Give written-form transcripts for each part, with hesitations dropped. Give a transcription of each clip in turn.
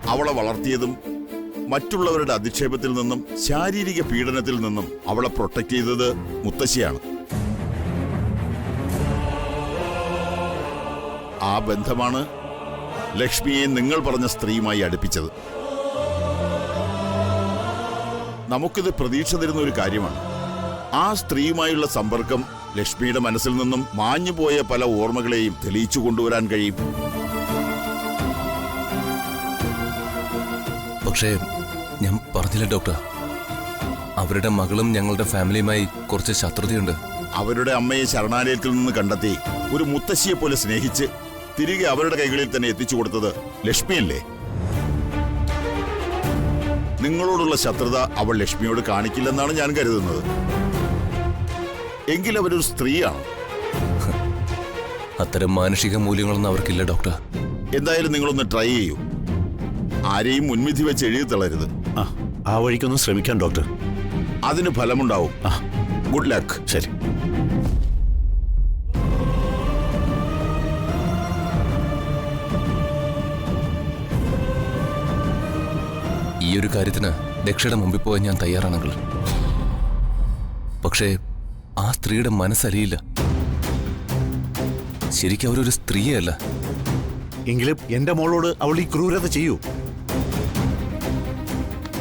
അവളെ വളർത്തിയതും മറ്റുള്ളവരുടെ അധിക്ഷേപത്തിൽ നിന്നും ശാരീരിക പീഡനത്തിൽ നിന്നും അവളെ പ്രൊട്ടക്ട് ചെയ്തത് മുത്തശ്ശിയാണ്. ആ ബന്ധമാണ് ലക്ഷ്മിയെ നിങ്ങൾ പറഞ്ഞ സ്ത്രീയുമായി അടുപ്പിച്ചത്. നമുക്കിത് പ്രതീക്ഷ തരുന്ന ഒരു കാര്യമാണ്. ആ സ്ത്രീയുമായുള്ള സമ്പർക്കം ലക്ഷ്മിയുടെ മനസ്സിൽ നിന്നും മാഞ്ഞുപോയ പല ഓർമ്മകളെയും തെളിയിച്ചു കൊണ്ടുവരാൻ കഴിയും. പക്ഷേ ഞാൻ പറഞ്ഞില്ല ഡോക്ടർ, അവരുടെ മകളും ഞങ്ങളുടെ ഫാമിലിയുമായി കുറച്ച് ശത്രുതയുണ്ട്. അവരുടെ അമ്മയെ ശരണാലയത്തിൽ നിന്ന് കണ്ടെത്തി ഒരു മുത്തശ്ശിയെ പോലെ സ്നേഹിച്ച് തിരികെ അവരുടെ കൈകളിൽ തന്നെ എത്തിച്ചു കൊടുത്തത് ലക്ഷ്മിയല്ലേ? നിങ്ങളോടുള്ള ശത്രുത അവൾ ലക്ഷ്മിയോട് കാണിക്കില്ലെന്നാണ് ഞാൻ കരുതുന്നത്. എങ്കിൽ അവരൊരു സ്ത്രീയാണ്. അത്തരം മാനുഷിക മൂല്യങ്ങളൊന്നും അവർക്കില്ല ഡോക്ടർ. എന്തായാലും നിങ്ങളൊന്ന് ട്രൈ ചെയ്യൂ. ആരെയും മുൻവിധി വെച്ച് എഴുതി തളരുത്. ആ വഴിക്കൊന്ന് ശ്രമിക്കാം ഡോക്ടർ. അതിന് ഫലമുണ്ടാവും. Good luck. ശരി. ഈ ഒരു കാര്യത്തിന് ദക്ഷയുടെ മുമ്പിൽ പോകാൻ ഞാൻ തയ്യാറാണെങ്കിൽ, പക്ഷേ ആ സ്ത്രീയുടെ മനസ്സലിയില്ല. ശരിക്കും അവരൊരു സ്ത്രീയല്ല. എങ്കിലും എന്റെ മോളോട് അവൾ ഈ ക്രൂരത ചെയ്യൂ.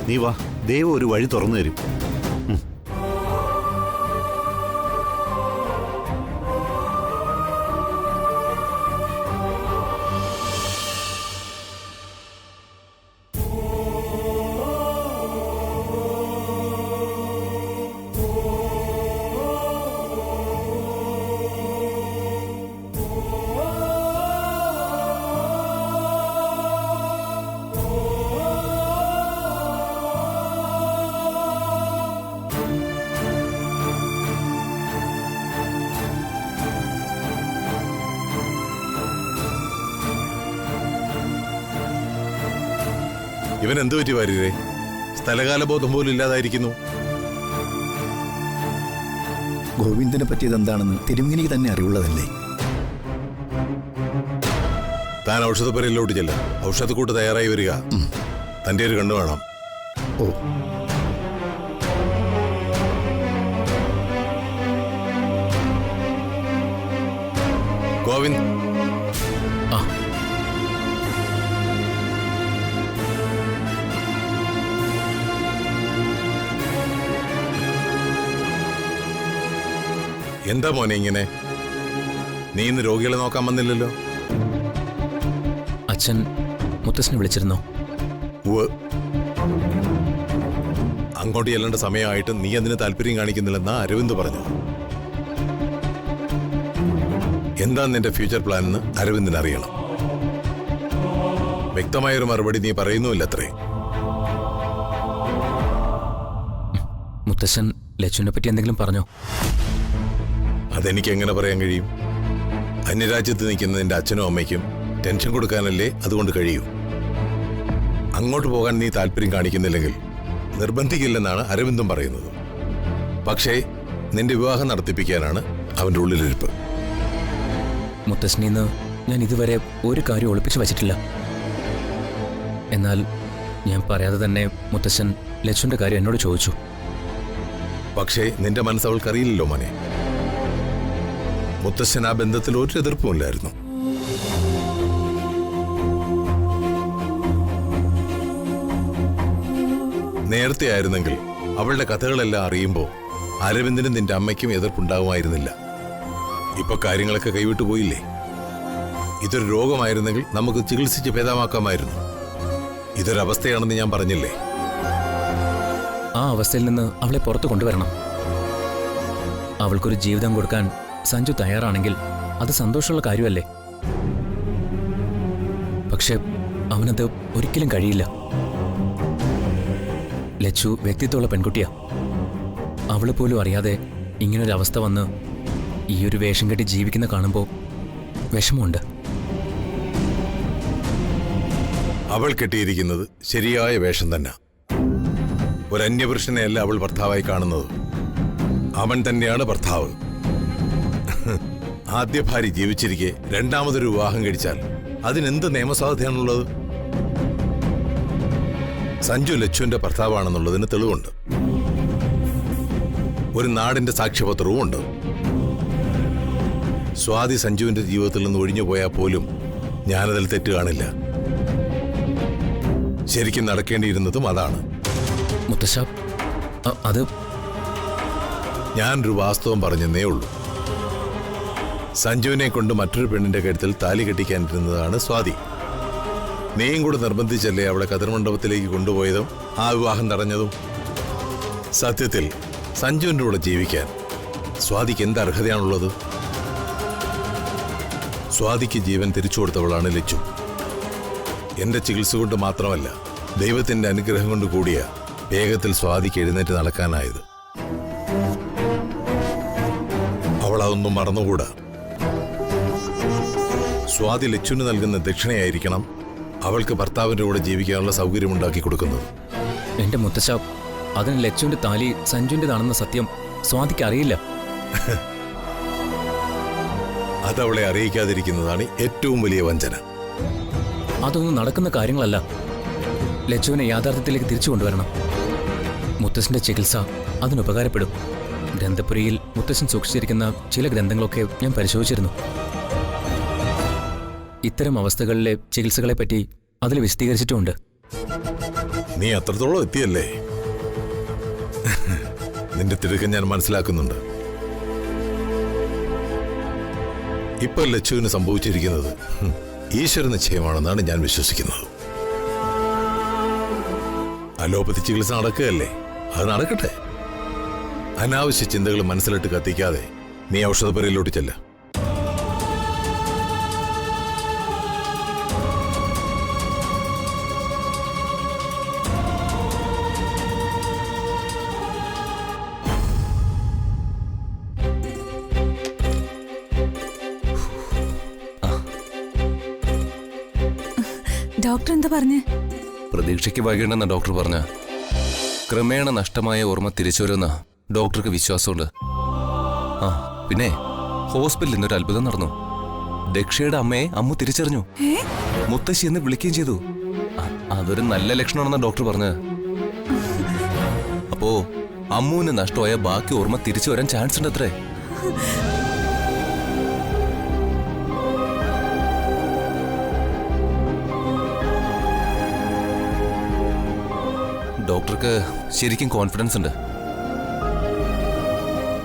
നീ വാ, ദൈവം ഒരു വഴി തുറന്നു തരും. ഇവൻ എന്തു പറ്റി വാര്യരെ? സ്ഥലകാലബോധം പോലും ഇല്ലാതായിരിക്കുന്നു. ഗോവിന്ദനെ പറ്റിയത് എന്താണെന്ന് തിരുമേനിക്ക് തന്നെ അറിവുള്ളതല്ലേ? താൻ ഔഷധപ്പുരയിലോട്ട് ചെല്ല. ഔഷധക്കൂട്ട് തയ്യാറായി വരിക. തന്റെ ഒരു കണ്ണു വേണം. ഓ, ഗോവിന്ദ്. എന്താ മോനെ ഇങ്ങനെ? നീ ഇന്ന് രോഗികളെ നോക്കാൻ വന്നില്ലല്ലോ. അച്ഛൻ മുത്തശ്ശനെ വിളിച്ചിരുന്നോ? അങ്ങോട്ട് ചെല്ലേണ്ട സമയമായിട്ട് നീ അതിന് താല്പര്യം കാണിക്കുന്നില്ലെന്നാ അരവിന്ദ് പറഞ്ഞു. എന്താ നിന്റെ ഫ്യൂച്ചർ പ്ലാൻ എന്ന് അരവിന്ദിന് അറിയണം. വ്യക്തമായൊരു മറുപടി നീ പറയുന്നുമില്ല അത്രേ. മുത്തശ്ശൻ ലച്ചുവിനെ പറ്റി എന്തെങ്കിലും പറഞ്ഞോ? അതെനിക്ക് എങ്ങനെ പറയാൻ കഴിയും? അന്യരാജ്യത്ത് നിൽക്കുന്ന നിന്റെ അച്ഛനും അമ്മയ്ക്കും ടെൻഷൻ കൊടുക്കാനല്ലേ അതുകൊണ്ട് കഴിയൂ. അങ്ങോട്ട് പോകാൻ നീ താല്പര്യം കാണിക്കുന്നില്ലെങ്കിൽ നിർബന്ധിക്കില്ലെന്നാണ് അരവിന്ദും പറയുന്നത്. പക്ഷേ നിന്റെ വിവാഹം നടത്തിപ്പിക്കാനാണ് അവന്റെ ഉള്ളിലിരിപ്പ്. മുത്തശ്ശനിന്ന് ഞാൻ ഇതുവരെ ഒരു കാര്യം ഒളിപ്പിച്ചു വച്ചിട്ടില്ല. എന്നാൽ ഞാൻ പറയാതെ തന്നെ മുത്തശ്ശൻ ലച്ചുവിന്റെ കാര്യം എന്നോട് ചോദിച്ചു. പക്ഷേ നിന്റെ മനസ്സ് അവൾക്കറിയില്ലല്ലോ മോനെ. മുത്തശ്ശൻ ആ ബന്ധത്തിൽ ഒരു എതിർപ്പുമില്ലായിരുന്നു. നേരത്തെ ആയിരുന്നെങ്കിൽ അവളുടെ കഥകളെല്ലാം അറിയുമ്പോൾ അരവിന്ദിനും നിന്റെ അമ്മയ്ക്കും എതിർപ്പുണ്ടാകുമായിരുന്നില്ല. ഇപ്പൊ കാര്യങ്ങളൊക്കെ കൈവിട്ടു പോയില്ലേ? ഇതൊരു രോഗമായിരുന്നെങ്കിൽ നമുക്ക് ചികിത്സിച്ച് ഭേദമാക്കാമായിരുന്നു. ഇതൊരവസ്ഥയാണെന്ന് ഞാൻ പറഞ്ഞില്ലേ? ആ അവസ്ഥയിൽ നിന്ന് അവളെ പുറത്തു കൊണ്ടുവരണം. അവൾക്കൊരു ജീവിതം കൊടുക്കാൻ സഞ്ജു തയ്യാറാണെങ്കിൽ അത് സന്തോഷമുള്ള കാര്യമല്ലേ? പക്ഷെ അവനത് ഒരിക്കലും കഴിയില്ല. ലച്ചു വ്യക്തിത്വമുള്ള പെൺകുട്ടിയാ. അവള് പോലും അറിയാതെ ഇങ്ങനൊരവസ്ഥ വന്ന് ഈ ഒരു വേഷം കെട്ടി ജീവിക്കുന്ന കാണുമ്പോൾ വിഷമമുണ്ട്. അവൾ കെട്ടിയിരിക്കുന്നത് ശരിയായ വേഷം തന്നെ. ഒരു അന്യപുരുഷനെയല്ല അവൾ ഭർത്താവായി കാണുന്നത്. അവൻ തന്നെയാണ് ഭർത്താവ്. ആദ്യ ഭാര്യ ജീവിച്ചിരിക്കെ രണ്ടാമതൊരു വിവാഹം കഴിച്ചാൽ അതിനെന്ത് നിയമസാധ്യതയാണുള്ളത്? സഞ്ജു ലച്ചുവിന്റെ ഭർത്താവാണെന്നുള്ളതിന് തെളിവുണ്ട്. ഒരു നാടിന്റെ സാക്ഷ്യപത്രവും ഉണ്ട്. സ്വാതി സഞ്ജുവിന്റെ ജീവിതത്തിൽ നിന്ന് ഒഴിഞ്ഞു പോയാൽ പോലും ഞാനതിൽ തെറ്റ് കാണില്ല. ശരിക്കും നടക്കേണ്ടിയിരുന്നതും അതാണ്. മുത്തശ്ശ, അത് ഞാനൊരു വാസ്തവം പറഞ്ഞെന്നേ ഉള്ളൂ. സഞ്ജുവിനെ കൊണ്ട് മറ്റൊരു പെണ്ണിന്റെ കഴുത്തിൽ താലി കെട്ടിക്കാനിരുന്നതാണ് സ്വാതി. നീയും കൂടെ നിർബന്ധിച്ചല്ലേ അവളെ കതിർമണ്ഡപത്തിലേക്ക് കൊണ്ടുപോയതും ആ വിവാഹം തടഞ്ഞതും. സത്യത്തിൽ സഞ്ജുവിൻ്റെ കൂടെ ജീവിക്കാൻ സ്വാതിക്ക് എന്ത് അർഹതയാണുള്ളത്? സ്വാതിക്ക് ജീവൻ തിരിച്ചു കൊടുത്തവളാണ് ലച്ചു. എന്റെ ചികിത്സ കൊണ്ട് മാത്രമല്ല, ദൈവത്തിന്റെ അനുഗ്രഹം കൊണ്ട് കൂടിയ വേഗത്തിൽ സ്വാതിക്ക് എഴുന്നേറ്റ് നടക്കാനായത്. അവൾ അതൊന്നും മറന്നുകൂടാ. സ്വാതി ലച്ചുവിന് നൽകുന്ന ദക്ഷിണയായിരിക്കണം അവൾക്ക് ഭർത്താവിന്റെ കൂടെ ജീവിക്കാനുള്ള സൗകര്യമുണ്ടാക്കി കൊടുക്കുന്നത്. എന്റെ മുത്തശ്ശ, അതിന് ലച്ചുവിന്റെ താലി സഞ്ജുവിന്റേതാണെന്ന സത്യം സ്വാതിക്ക് അറിയില്ല. അതവളെ അറിയിക്കാതിരിക്കുന്നതാണ് ഏറ്റവും വലിയ വഞ്ചന. അതൊന്നും നടക്കുന്ന കാര്യങ്ങളല്ല. ലച്ചുവിനെ യാഥാർത്ഥ്യത്തിലേക്ക് തിരിച്ചു കൊണ്ടുവരണം. മുത്തശ്ശന്റെ ചികിത്സ അതിനുപകാരപ്പെടും. ഗ്രന്ഥപുരിയിൽ മുത്തശ്ശൻ സൂക്ഷിച്ചിരിക്കുന്ന ചില ഗ്രന്ഥങ്ങളൊക്കെ ഞാൻ പരിശോധിച്ചിരുന്നു. ഇത്തരം അവസ്ഥകളിലെ ചികിത്സകളെപ്പറ്റി അതിൽ വിശദീകരിച്ചിട്ടുമുണ്ട്. നീ അത്രത്തോളം എത്തിയല്ലേ? നിന്റെ തിടുക്കം ഞാൻ മനസ്സിലാക്കുന്നുണ്ട്. ഇപ്പൊ ലച്ചുവിന് സംഭവിച്ചിരിക്കുന്നത് ഈശ്വര നിശ്ചയമാണെന്നാണ് ഞാൻ വിശ്വസിക്കുന്നത്. അലോപ്പതി ചികിത്സ നടക്കുകയല്ലേ, അത് നടക്കട്ടെ. അനാവശ്യ ചിന്തകൾ മനസ്സിലിട്ട് കത്തിക്കാതെ നീ ഔഷധപ്പുരയിലോട്ട് ചെല്ല. ഡോക്ടർ എന്താ പറഞ്ഞേ? പ്രതീക്ഷയ്ക്ക് വൈകണമെന്ന ഡോക്ടർ പറഞ്ഞ ക്രമേണ നഷ്ടമായ ഓർമ്മ തിരിച്ചു വരുന്ന ഡോക്ടർക്ക് വിശ്വാസമുണ്ട്. ആ പിന്നെ ഹോസ്പിറ്റലിൽ നിന്നൊരു അത്ഭുതം നടന്നു. ദക്ഷയുടെ അമ്മയെ അമ്മു തിരിച്ചറിഞ്ഞു. മുത്തശ്ശി എന്ന് വിളിക്കുകയും ചെയ്തു. അതൊരു നല്ല ലക്ഷണമാണെന്ന ഡോക്ടർ പറഞ്ഞത്. അപ്പോ അമ്മുവിന് നഷ്ടമായ ബാക്കി ഓർമ്മ തിരിച്ചു വരാൻ ചാൻസ് ഉണ്ട് അത്രേ. ഡോക്ടർക്ക് ശരിക്കും കോൺഫിഡൻസ് ഉണ്ട്.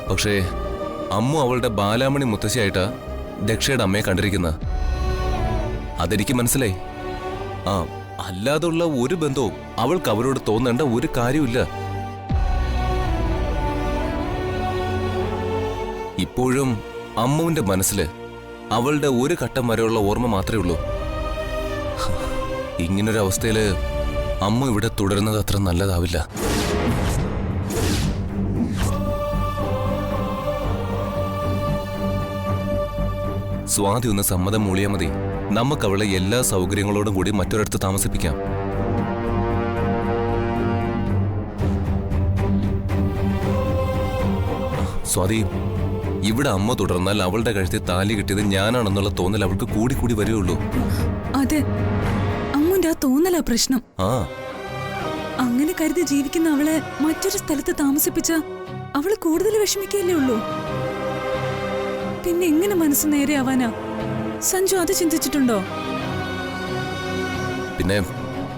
പക്ഷേ അമ്മു അവളുടെ ബാലാമണി മുത്തശ്ശിയായിട്ടാ ദക്ഷയുടെ അമ്മയെ കണ്ടിരിക്കുന്നത്. അതെനിക്ക് മനസ്സിലായി. അല്ലാതുള്ള ഒരു ബന്ധവും അവൾക്ക് അവരോട് തോന്നേണ്ട ഒരു കാര്യമില്ല. ഇപ്പോഴും അമ്മുവിന്റെ മനസ്സില് അവളുടെ ഒരു ഘട്ടം വരെയുള്ള ഓർമ്മ മാത്രമേ ഉള്ളൂ. ഇങ്ങനൊരവസ്ഥയില് അമ്മ ഇവിടെ തുടരുന്നത് അത്ര നല്ലതാവില്ല. സ്വാതി ഒന്ന് സമ്മതം മൂളിയാൽ മതി. നമുക്ക് അവളെ എല്ലാ സൗകര്യങ്ങളോടും കൂടി മറ്റൊരിടത്ത് താമസിപ്പിക്കാം. സ്വാതി, ഇവിടെ അമ്മ തുടർന്നാൽ അവളുടെ കഴുത്തിൽ താലി കിട്ടിയത് ഞാനാണെന്നുള്ള തോന്നൽ അവൾക്ക് കൂടി കൂടി വരികയുള്ളൂ. അതെ, അമ്മുന്റെ ആ തോന്നലാ പ്രശ്നം. അങ്ങനെ കരുതി ജീവിക്കുന്ന അവളെ മറ്റൊരു സ്ഥലത്ത് താമസിപ്പിച്ച അവള് കൂടുതൽ വിഷമിക്കുകയല്ലേ ഉള്ളൂ. പിന്നെ എങ്ങനെ മനസ്സ് നേരെയാവാനാ? സഞ്ജു അത് ചിന്തിച്ചിട്ടുണ്ടോ? പിന്നെ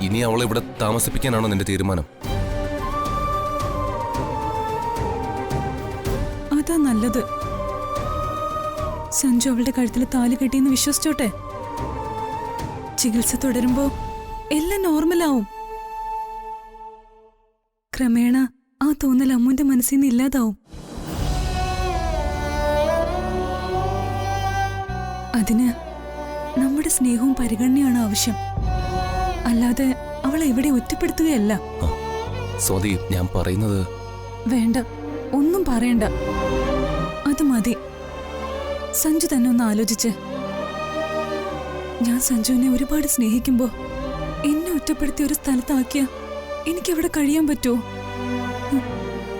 ഇനി അവളെ ഇവിടെ താമസിപ്പിക്കാനാണോ നിന്റെ തീരുമാനം? അതാ നല്ലത്. സഞ്ജു അവളുടെ കഴുത്തിൽ താലി കെട്ടിയെന്ന് വിശ്വസിച്ചോട്ടെ. ചികിത്സ തുടരുമ്പോ എല്ലാം നോർമലാവും. ക്രമേണ ആ തോന്നൽ അമ്മുന്റെ മനസ്സിൽ നിന്ന് ഇല്ലാതാവും. അതിന് നമ്മുടെ സ്നേഹവും പരിഗണനയാണ് ആവശ്യം. അല്ലാതെ അവളെ എവിടെ ഒറ്റപ്പെടുത്തുകയല്ല. സ്വാതി, ഞാൻ പറയുന്നത്... വേണ്ട, ഒന്നും പറയണ്ട. അത് മതി. സഞ്ജു തന്നെ ഒന്ന് ആലോചിച്ച്. ഞാൻ സഞ്ജുവിനെ ഒരുപാട് സ്നേഹിക്കുമ്പോ എന്നെ ഒറ്റപ്പെടുത്തി ഒരു സ്ഥലത്താക്കിയ എനിക്കവിടെ കഴിയാൻ പറ്റുമോ?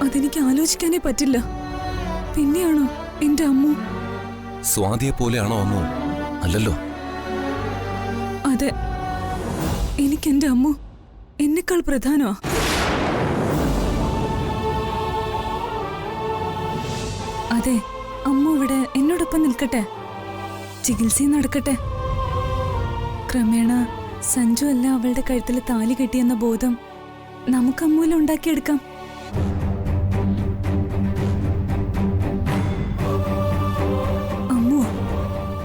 അതെനിക്ക് ആലോചിക്കാനേ പറ്റില്ല. പിന്നെയാണോ എന്റെ അമ്മു? സ്വാതിയെ പോലെയാണോ അമ്മു? അല്ലല്ലോ. അതെ, എനിക്ക് എന്റെ അമ്മു എന്നെക്കാൾ പ്രധാനോ? അതെ, അമ്മ ഇവിടെ എന്നോടൊപ്പം നിൽക്കട്ടെ, ചികിത്സയും നടക്കട്ടെ. ക്രമേണ സഞ്ജു അല്ല അവളുടെ കഴുത്തിൽ താലി കെട്ടിയെന്ന ബോധം നമുക്ക് അമ്മൂല ഉണ്ടാക്കിയെടുക്കാം. അമ്മു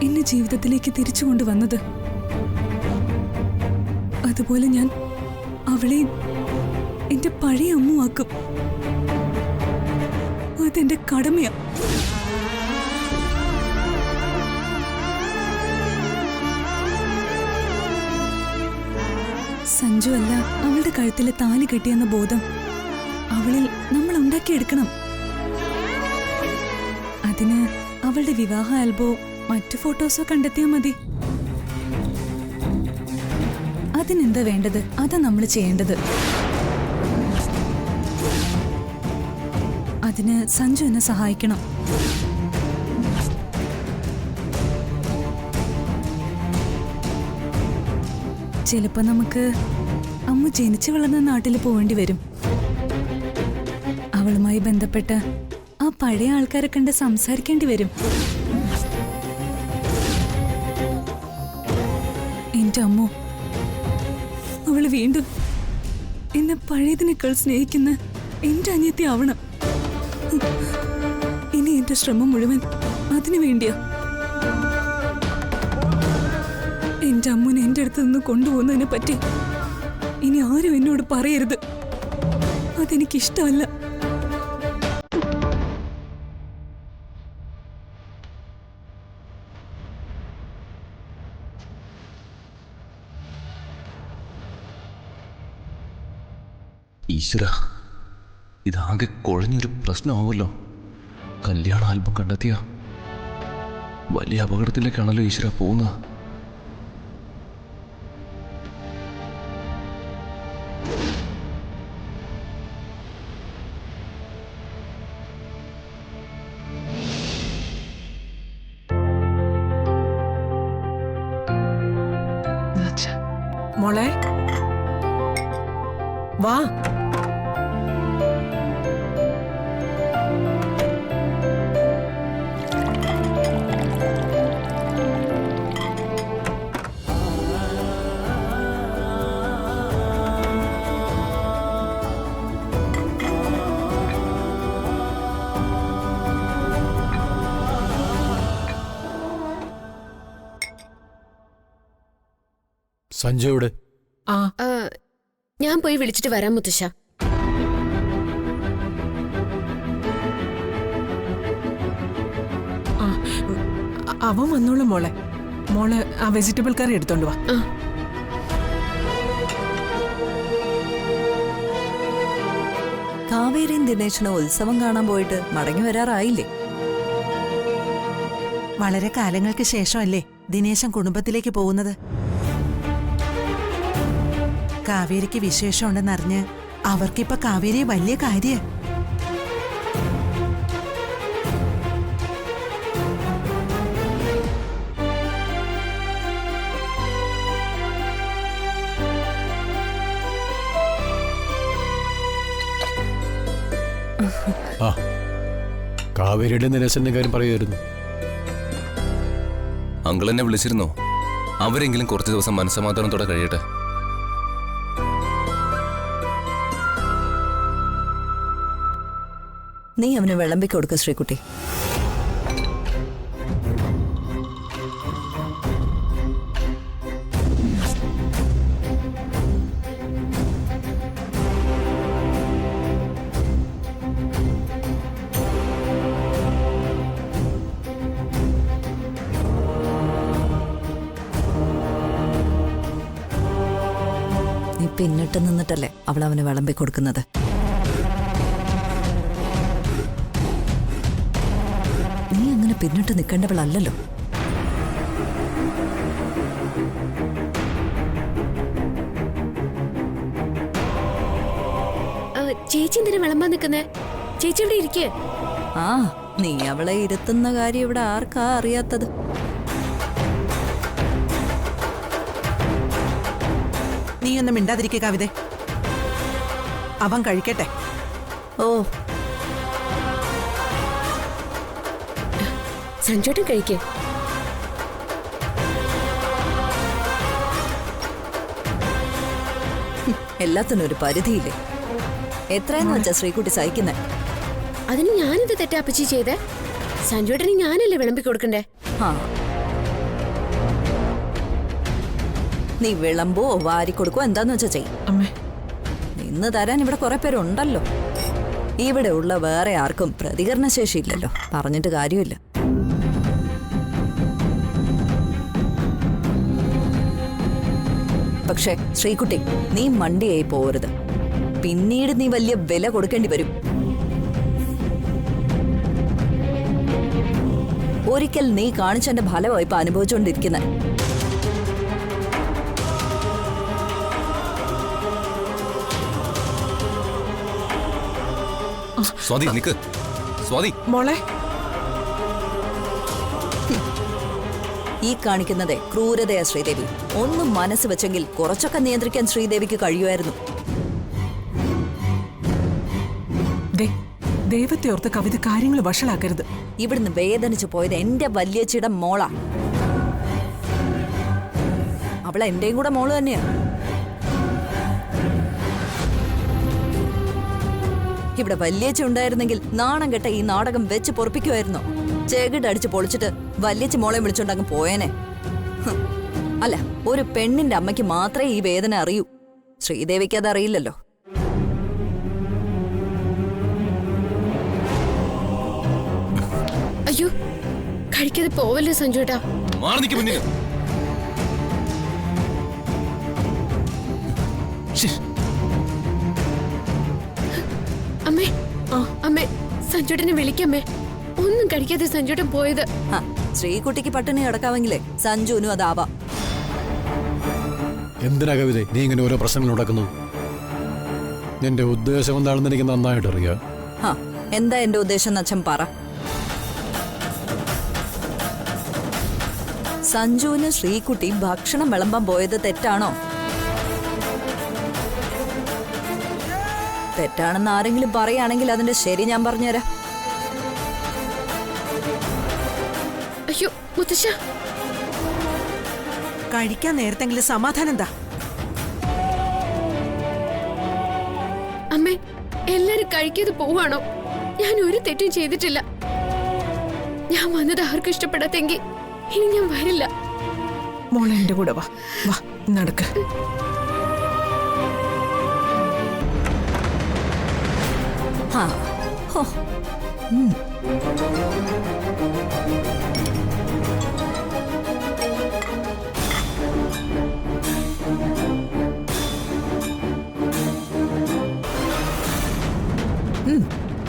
എന്നെ ജീവിതത്തിലേക്ക് തിരിച്ചു കൊണ്ടുവന്നത്, അതുപോലെ ഞാൻ അവളെ എന്റെ പഴയ അമ്മുവാക്കും. അതെന്റെ കടമയാ. സഞ്ജു അല്ല അവളുടെ കഴുത്തിലെ താലി കെട്ടിയെന്ന ബോധം അവളിൽ നമ്മൾ ഉണ്ടാക്കിയെടുക്കണം. അതിന് അവളുടെ വിവാഹ ആൽബോ മറ്റു ഫോട്ടോസോ കണ്ടെത്തിയാൽ മതി. അതിനെന്താ വേണ്ടത്? അതാ നമ്മൾ ചെയ്യേണ്ടത്. അതിന് സഞ്ജു എന്നെ സഹായിക്കണം. ചിലപ്പോ നമുക്ക് അമ്മ ജനിച്ചു വളർന്ന നാട്ടിൽ പോവേണ്ടി വരും. അവളുമായി ബന്ധപ്പെട്ട് ആ പഴയ ആൾക്കാരെ കണ്ട് സംസാരിക്കേണ്ടി വരും. എന്റെ അമ്മ അവള് വീണ്ടും എന്നെ പഴയതിനേക്കാൾ സ്നേഹിക്കുന്ന എന്റെ അനിയത്തി ആവണം. ഇനി എന്റെ ശ്രമം മുഴുവൻ അതിനു വേണ്ടിയാ. എന്റെ അമ്മനെ എന്റെ അടുത്ത് നിന്ന് കൊണ്ടുപോകുന്നതിനെ പറ്റി ഇനി ആരും എന്നോട് പറയരുത്. അതെനിക്കിഷ്ടമല്ല. ഈശ്വര, ഇതാകെ കുഴഞ്ഞൊരു പ്രശ്നമാവുമല്ലോ. കല്യാണ ആൽബം കണ്ടെത്തിയ വലിയ അപകടത്തിലേക്കാണല്ലോ ഈശ്വര പോകുന്നത്. മോളെ വാ. സഞ്ജയോട് ഞാൻ പോയി വിളിച്ചിട്ട് വരാം മുത്തശ്ശ. അവൻ വന്നോളും മോളെ. മോള് ആ വെജിറ്റബിൾ കറി എടുത്തോണ്ട് വാ. കാവേരിയും ദിനേശനും ഉത്സവം കാണാൻ പോയിട്ട് മടങ്ങി വരാറായില്ലേ? വളരെ കാലങ്ങൾക്ക് ശേഷമല്ലേ ദിനേശൻ കുടുംബത്തിലേക്ക് പോകുന്നത്. കാവേരിക്ക് വിശേഷമുണ്ടെന്നറിഞ്ഞ് അവർക്കിപ്പോ കാവേരിയെ വലിയ കാര്യ. കാവേരിയുടെ ദിനേശന്റെ കാര്യം പറയുമായിരുന്നു. അങ്കിൾ എന്നെ വിളിച്ചിരുന്നോ? അവരെങ്കിലും കുറച്ച് ദിവസം മനസ്സമാധാനത്തോടെ കഴിയട്ടെ. നീ അവന് വിളമ്പിക്ക് കൊടുക്ക ശ്രീകുട്ടി. നീ പിന്നിട്ട് നിന്നിട്ടല്ലേ അവൾ അവന് വിളമ്പി കൊടുക്കുന്നത്. നീ അങ്ങനെ പിന്നിട്ട് നിൽക്കേണ്ടവളല്ലോ. ചേച്ചി എന്തിനാ വിളമ്പാൻ നിൽക്കുന്നേ? ചേച്ചി ഇവിടെ ഇരിക്കേ. ആ, നീ അവളെ ഇരുത്തുന്ന കാര്യം ഇവിടെ ആർക്കാ അറിയാത്തത്? നീ ഒന്നും മിണ്ടാതിരിക്കുക കവിത. അവൻ കഴിക്കട്ടെ. ഓ, സഞ്ജുട്ടൻ കഴിക്കേ. എല്ലാത്തിനും ഒരു പരിധിയില്ലേ? എത്രയെന്ന് വെച്ചാ ശ്രീകുട്ടി സഹിക്കുന്നേ? അതിന് ഞാനെന്ത് തെറ്റാ അപ്പച്ചി ചെയ്തേ? സഞ്ജുട്ടന് ഞാനല്ലേ വിളമ്പി കൊടുക്കണ്ടേ? ആ, നീ വിളമ്പോ വാരി കൊടുക്കോ എന്താന്ന് വെച്ചാ ചെയ്യും. അമ്മേ, നിന്ന് തരാൻ ഇവിടെ കുറെ പേരുണ്ടല്ലോ. ഇവിടെ ഉള്ള വേറെ ആർക്കും പ്രതികരണശേഷി ഇല്ലല്ലോ, പറഞ്ഞിട്ട് കാര്യമില്ല. പക്ഷേ ശ്രീകുട്ടി, നീ മണ്ടിയായി പോകരുത്. പിന്നീട് നീ വലിയ വില കൊടുക്കേണ്ടി വരും. ഒരിക്കൽ നീ കാണിച്ചെന്റെ ഫലമായി ഇപ്പൊ അനുഭവിച്ചുകൊണ്ടിരിക്കുന്നത്. സ്വാതി നിക്ക്. സ്വാതി, മോളെ, ഈ കാണിക്കുന്നതേ ക്രൂരതയാ ശ്രീദേവി. ഒന്നും മനസ്സ് വെച്ചെങ്കിൽ കുറച്ചൊക്കെ നിയന്ത്രിക്കാൻ ശ്രീദേവിക്ക് കഴിയുമായിരുന്നു. ദൈവത്തെ ഓർത്ത് കവിത കാര്യങ്ങൾ വഷളാക്കരുത്. ഇവിടുന്ന് വേദനിച്ചു പോയത് എന്റെ വല്യച്ചിയുടെ മോളാ. അവളെ എന്റെയും കൂടെ മോള് തന്നെയാ. ഇവിടെ വല്യച്ചി ഉണ്ടായിരുന്നെങ്കിൽ നാണം കെട്ട ഈ നാടകം വെച്ച് പൊറപ്പിക്കുമായിരുന്നോ? ചെകിടടിച്ച് പൊളിച്ചിട്ട് വല്യച്ചി മോളെ വിളിച്ചോണ്ടങ്ങ് പോയേനെ. അല്ല, ഒരു പെണ്ണിന്റെ അമ്മയ്ക്ക് മാത്രമേ ഈ വേദന അറിയൂ. ശ്രീദേവിക്ക് അത് അറിയില്ലല്ലോ. അയ്യോ, കഴിക്കാതെ പോവല്ലേ സഞ്ജുട്ടാ. മാറി നിൽക്ക് മുന്നിൽ. അമ്മേ, അമ്മേ, സഞ്ജുട്ടനെ വിളിക്കമ്മേ. ഒന്നും കഴിക്കാതെ സഞ്ജുട്ടൻ പോയത്. ശ്രീകുട്ടിക്ക് പട്ടിണി കിടക്കാമെങ്കിലേ സഞ്ജുവിനും അതാവാം. എന്തിനാ കവിത നീ ഇങ്ങനെ ഓരോ പ്രശ്നങ്ങൾ ഉണ്ടാക്കുന്നു? നിന്റെ ഉദ്ദേശം എന്താണെന്ന് എനിക്ക് നന്നായിട്ട് അറിയാം. എന്താ എന്റെ ഉദ്ദേശം അച്ഛൻ പറ. സഞ്ജുവിന് ശ്രീകുട്ടി ഭക്ഷണം വിളമ്പാൻ പോയത് തെറ്റാണോ? തെറ്റാണെന്ന് ആരെങ്കിലും പറയുകയാണെങ്കിൽ അതിന്റെ ശരി ഞാൻ പറഞ്ഞുതരാം. അയ്യോ മുത്തശ്ശ, കഴിക്കാൻ നേരത്തെങ്കിലും സമാധാനം എന്താ? അമ്മേ, എല്ലാരും കഴിക്കാതെ പോവാണോ? ഞാൻ ഒരു തെറ്റും ചെയ്തിട്ടില്ല. ഞാൻ വന്നത് ആർക്കും ഇഷ്ടപ്പെടാത്തെങ്കിൽ ഇനി ഞാൻ വരില്ല. മോളെ എന്റെ കൂടെ വാ, വാ നടക്ക്.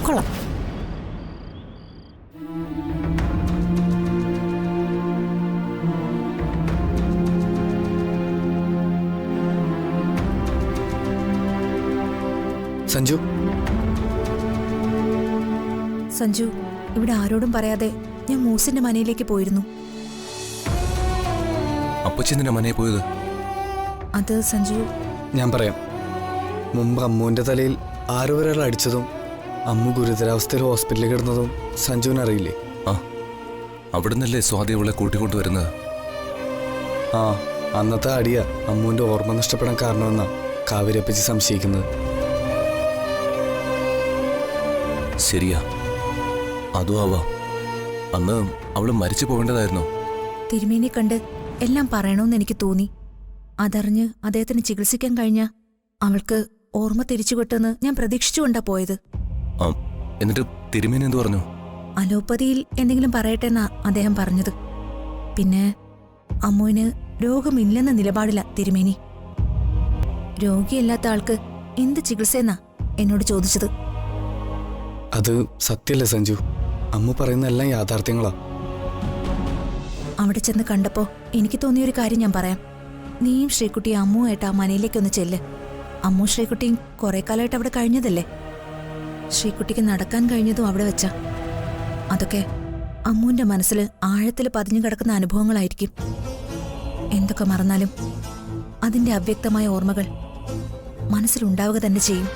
കൊള്ളാം. സഞ്ജു, സഞ്ജു, ഇവിടെ ആരോടും പറയാതെ ഞാൻ മൂസിന്റെ മനയിലേക്ക് പോയിരുന്നു. അപ്പച്ചി നിന്റെ മനയെ പോയത്? അത് സഞ്ജു, ഞാൻ പറയാം. മുമ്പ് അമ്മുവിന്റെ തലയിൽ ആരോ ഒരാൾ അടിച്ചതും അമ്മു ഗുരുതരാവസ്ഥയിൽ ഹോസ്പിറ്റലിൽ കിടന്നതും സഞ്ജുവിന് അറിയില്ലേ? ആ, അവിടുന്നല്ലേ സ്വാതി അവളെ കൂട്ടിക്കൊണ്ടുവരുന്നത്? ആ, അന്നത്തെ അടിയ അമ്മുവിന്റെ ഓർമ്മ നഷ്ടപ്പെടാൻ കാരണമെന്നാ കാവിരിയപ്പച്ചി സംശയിക്കുന്നത്. ശരിയാ, അതും ആവാം. അന്ന് അവള് മരിച്ചു പോവേണ്ടതായിരുന്നോ? തിരുമേനി കണ്ട് എല്ലാം പറയണമെന്ന് എനിക്ക് തോന്നി. അതറിഞ്ഞ് അദ്ദേഹത്തിന് ചികിത്സിക്കാൻ കഴിഞ്ഞ അവൾക്ക് ഓർമ്മ തിരിച്ചു കിട്ടുമെന്ന് ഞാൻ പ്രതീക്ഷിച്ചുകൊണ്ടാ പോയത്. എന്നിട്ട് തിരുമേനി എന്തു പറഞ്ഞു? അലോപ്പതിയിൽ എന്തെങ്കിലും പറയട്ടെ എന്നാ അദ്ദേഹം പറഞ്ഞത്. പിന്നെ അമ്മുവിന് രോഗമില്ലെന്ന നിലപാടില്ല തിരുമേനി. രോഗിയല്ലാത്ത ആൾക്ക് എന്ത് ചികിത്സയെന്നാ എന്നോട് ചോദിച്ചത്. അത് സത്യല്ലേ സഞ്ജു? അമ്മു പറയുന്ന എല്ലാം യാഥാർത്ഥ്യങ്ങളാ. അവിടെ ചെന്ന് കണ്ടപ്പോ എനിക്ക് തോന്നിയൊരു കാര്യം ഞാൻ പറയാം. നീയും ശ്രീകുട്ടിയും അമ്മുവായിട്ട് ആ മനയിലേക്കൊന്ന് ചെല്ല്. അമ്മു ശ്രീകുട്ടിയും കുറെ കാലമായിട്ട് അവിടെ കഴിഞ്ഞതല്ലേ. ശ്രീകുട്ടിക്ക് നടക്കാൻ കഴിഞ്ഞതും അവിടെ വെച്ചാ. അതൊക്കെ അമ്മുവിന്റെ മനസ്സിൽ ആഴത്തിൽ പതിഞ്ഞു കിടക്കുന്ന അനുഭവങ്ങളായിരിക്കും. എന്തൊക്കെ മറന്നാലും അതിന്റെ അവ്യക്തമായ ഓർമ്മകൾ മനസ്സിലുണ്ടാവുക തന്നെ ചെയ്യും.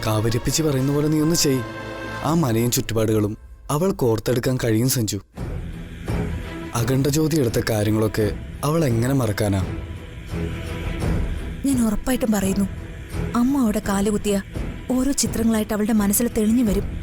കാവരിപ്പിച്ച് പറയുന്ന പോലെ നീ ഒന്ന് ചെയ്. ആ മനയും ചുറ്റുപാടുകളും അവൾ കോർത്തെടുക്കാൻ കഴിയും സഞ്ജു. അഖണ്ഡ ജ്യോതി എടുത്ത കാര്യങ്ങളൊക്കെ അവൾ എങ്ങനെ മറക്കാനാ? ഞാൻ ഉറപ്പായിട്ടും പറയുന്നു, അമ്മ അവിടെ കാലുകുത്തിയ ഓരോ ചിത്രങ്ങളായിട്ട് അവളുടെ മനസ്സിൽ തെളിഞ്ഞു വരും.